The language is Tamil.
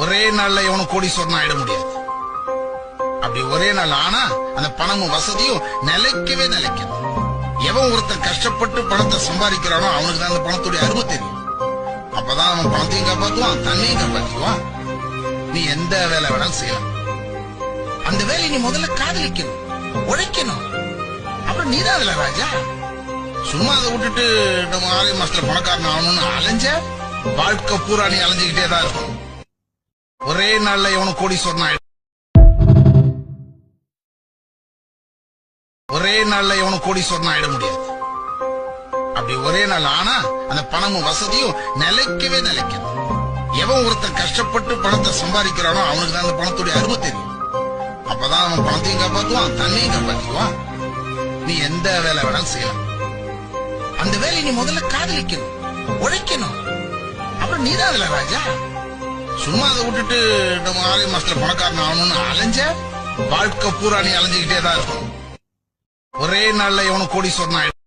ஒரே நாள்ல எவனும் கோடீஸ்வரன் ஆயிட முடியாது. அப்படி ஒரே நாள் ஆனா அந்த பணமும் வசதியும் நிலைக்கவே நிலைக்கும். எவன் ஒருத்தன் கஷ்டப்பட்டு பணத்தை சம்பாதிக்கிறானோ அவனுக்கு தான் அந்த பணத்துடைய அருமை தெரியும். அப்பதான் அவன் பணத்தையும் காப்பாத்துவான், தன்னையும் காப்பாத்திக்குவான். நீ எந்த வேலை வேணாலும் செய்யலாம். அந்த வேலையை நீ முதல்ல காதலிக்கணும், உழைக்கணும். அப்புறம் நீதான் அதுல ராஜா. சும்மா அதை விட்டுட்டு நம்ம 6 மாசத்துல பணக்காரன் ஆகணும்னு அலைஞ்ச வாழ்க்கை பூரா நீ அலைஞ்சுக்கிட்டே தான் இருக்கணும். ஒரே நாள்ல எவனும் கோடீஸ்வரன் ஆயிடும். ஒரே நாள்ல எவனும் கோடீஸ்வரன் ஆயிட முடியாது. அப்படி ஒரே நாள் ஆனா அந்த பணமும் வசதியும் நிலைக்கவே நிலைக்கும். எவன் ஒருத்தன் கஷ்டப்பட்டு பணத்தை சம்பாதிக்கிறானோ அவனுக்கு தான் அந்த பணத்துடைய அருமை தெரியும். அப்பதான் அவன் பணத்தையும் காப்பாத்துவான், தன்னையும் காப்பாத்திக்குவான். நீ எந்த வேலை வேணாலும் செய்யலாம். அந்த வேலையை நீ முதல்ல காதலிக்கணும், உழைக்கணும். அப்புறம் நீதான் அதுல ராஜா. சும்மா அதை விட்டுட்டு நம்ம 6 மாசத்துல பணக்காரன் ஆகணும்னு அலைஞ்ச வாழ்க்கை பூரா நீ அலைஞ்சுக்கிட்டே தான் இருக்கணும். ஒரே நாள்ல எவனும் கோடீஸ்வரன் ஆயிடும்.